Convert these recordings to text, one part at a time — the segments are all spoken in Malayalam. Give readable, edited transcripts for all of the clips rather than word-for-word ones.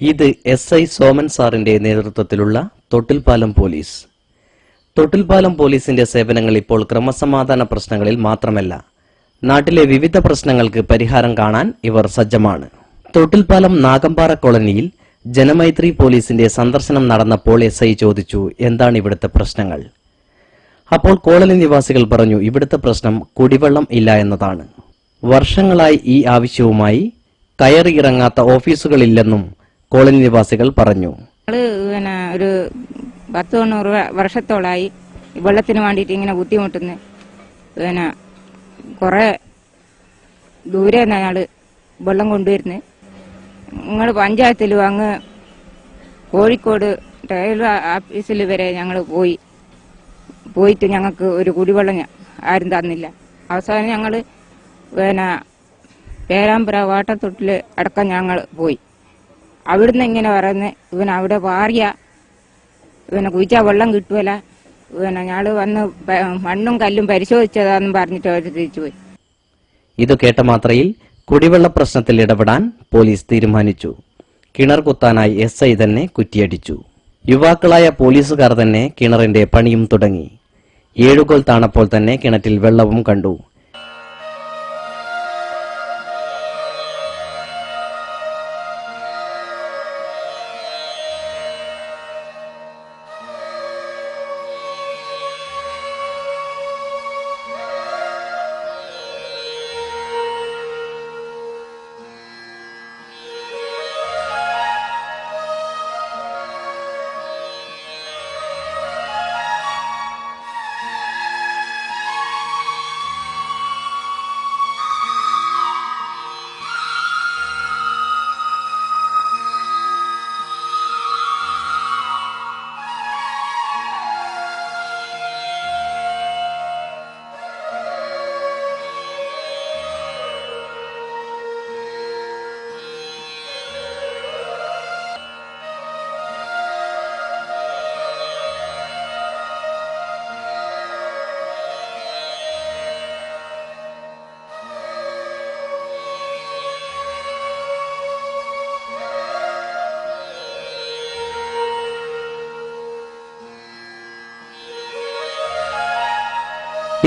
ഇത് SI സോമൻ സാറിന്റെ നേതൃത്വത്തിലുള്ള തൊട്ടിൽപ്പാലം പോലീസ്. തൊട്ടിൽപ്പാലം പോലീസിന്റെ സേവനങ്ങൾ ഇപ്പോൾ ക്രമസമാധാന പ്രശ്നങ്ങളിൽ മാത്രമല്ല, നാട്ടിലെ വിവിധ പ്രശ്നങ്ങൾക്ക് പരിഹാരം കാണാൻ ഇവർ സജ്ജമാണ്. തൊട്ടിൽപ്പാലം നാഗമ്പാറ കോളനിയിൽ ജനമൈത്രി പോലീസിന്റെ സന്ദർശനം നടന്നപ്പോൾ SI ചോദിച്ചു, എന്താണ് ഇവിടുത്തെ പ്രശ്നങ്ങൾ? അപ്പോൾ കോളനി നിവാസികൾ പറഞ്ഞു, ഇവിടുത്തെ പ്രശ്നം കുടിവെള്ളം ഇല്ല എന്നതാണ്. വർഷങ്ങളായി ഈ ആവശ്യവുമായി കയറിയിറങ്ങാത്ത ഓഫീസുകളില്ലെന്നും കോളനി നിവാസികൾ പറഞ്ഞു. ഒരു 10-90 വർഷത്തോളായി വെള്ളത്തിന് വേണ്ടിയിട്ട് ഇങ്ങനെ ബുദ്ധിമുട്ടുന്നു. കുറെ ദൂരെ ഞങ്ങള് വെള്ളം കൊണ്ടുവരുന്നത്. ഞങ്ങൾ പഞ്ചായത്തിലും അങ്ങ് കോഴിക്കോട് റെയിൽവേ ഓഫീസിൽ വരെ ഞങ്ങൾ പോയിട്ട് ഞങ്ങൾക്ക് ഒരു കുടിവെള്ളം ആരും തന്നില്ല. അവസാനം ഞങ്ങള് പേരാമ്പ്ര വാട്ടത്തൊട്ടില് അടക്കം ഞങ്ങൾ പോയി. അവിടുന്ന് ഇങ്ങനെ പറയുന്നത് അവിടെ പാറിയ കുഴിച്ചാൽ വെള്ളം കിട്ടുമല്ല, ഞങ്ങള് വന്ന് മണ്ണും കല്ലും പരിശോധിച്ചതാന്നും പറഞ്ഞിട്ട് അവർ തിരിച്ചുപോയി. ഇത് കേട്ട മാത്രയിൽ കുടിവെള്ള പ്രശ്നത്തിൽ ഇടപെടാൻ പോലീസ് തീരുമാനിച്ചു. കിണർ കുത്താനായി SI തന്നെ കുറ്റിയടിച്ചു. യുവാക്കളായ പോലീസുകാർ തന്നെ കിണറിന്റെ പണിയും തുടങ്ങി. 7 കോൽ താണപ്പോൾ തന്നെ കിണറ്റിൽ വെള്ളവും കണ്ടു.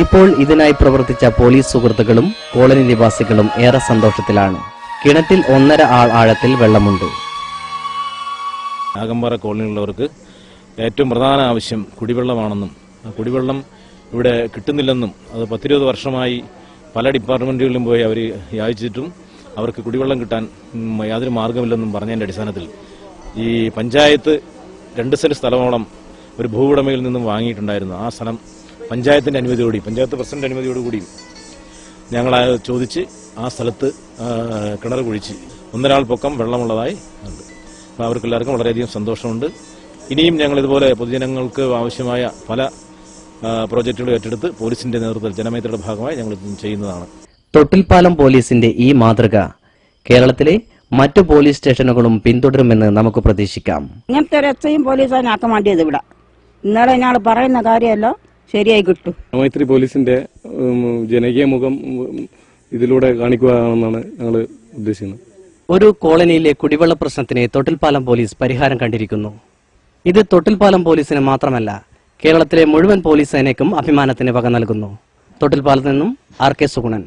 ഇപ്പോൾ ഇതിനായി പ്രവർത്തിച്ച പോലീസ് സുഹൃത്തുക്കളും കോളനി നിവാസികളും ഏറെ സന്തോഷത്തിലാണ്. കിണറ്റിൽ 1.5 ആൾ ആഴത്തിൽ വെള്ളമുണ്ട്. നാഗമ്പാറ കോളനിയിലുള്ളവർക്ക് ഏറ്റവും പ്രധാന ആവശ്യം കുടിവെള്ളമാണെന്നും കുടിവെള്ളം ഇവിടെ കിട്ടുന്നില്ലെന്നും അത് 10-20 വർഷമായി പല ഡിപ്പാർട്ട്മെന്റുകളിലും പോയി അവർ യാചിച്ചിട്ടും അവർക്ക് കുടിവെള്ളം കിട്ടാൻ യാതൊരു മാർഗമില്ലെന്നും പറഞ്ഞതിന്റെ അടിസ്ഥാനത്തിൽ ഈ പഞ്ചായത്ത് 2 സെന്റ് സ്ഥലമോളം ഒരു ഭൂവുടമയിൽ നിന്നും വാങ്ങിയിട്ടുണ്ടായിരുന്നു. ആ സ്ഥലം പഞ്ചായത്തിന്റെ അനുമതിയോടെയും പഞ്ചായത്ത് പ്രസിഡന്റ് അനുമതിയോടുകൂടിയും ഞങ്ങൾ ചോദിച്ച് ആ സ്ഥലത്ത് കിണർ കുഴിച്ച് 1.5 ആൾ പൊക്കം വെള്ളമുള്ളതായി ഉണ്ട്. അപ്പോൾ അവർക്കെല്ലാവർക്കും വളരെയധികം സന്തോഷമുണ്ട്. ഇനിയും ഞങ്ങൾ ഇതുപോലെ പൊതുജനങ്ങൾക്ക് ആവശ്യമായ പല പ്രോജക്റ്റുകളും ഏറ്റെടുത്ത് പോലീസിന്റെ നേതൃത്വത്തിൽ ജനമൈത്രിയുടെ ഭാഗമായി ഞങ്ങൾ ചെയ്യുന്നതാണ്. തൊട്ടിൽപ്പാലം പോലീസിന്റെ ഈ മാതൃക കേരളത്തിലെ മറ്റു പോലീസ് സ്റ്റേഷനുകളും പിന്തുടരുമെന്ന് നമുക്ക് പ്രതീക്ഷിക്കാം. ഇങ്ങനത്തെ രക്ഷയും പോലീസാനാക്കാൻ വേണ്ടിയത് ഇവിടെ ഇന്നലെ ഞങ്ങൾ പറയുന്ന കാര്യമല്ലോ ശരിയായി കിട്ടും. ജനമൈത്രി പോലീസിന്റെ ജനകീയ മുഖം ഇതിലൂടെ കാണിക്കുകയാണെന്നാണ് ഞങ്ങൾ ഉദ്ദേശിക്കുന്നത്. ഒരു കോളനിയിലെ കുടിവെള്ള പ്രശ്നത്തിന് തൊട്ടിൽപ്പാലം പോലീസ് പരിഹാരം കണ്ടിരിക്കുന്നു. ഇത് തൊട്ടിൽപ്പാലം പോലീസിന് മാത്രമല്ല, കേരളത്തിലെ മുഴുവൻ പോലീസ് സേനയ്ക്കും അഭിമാനത്തിന് വക നൽകുന്നു. തൊട്ടിൽപ്പാലത്ത് നിന്നും RK സുഗുണൻ.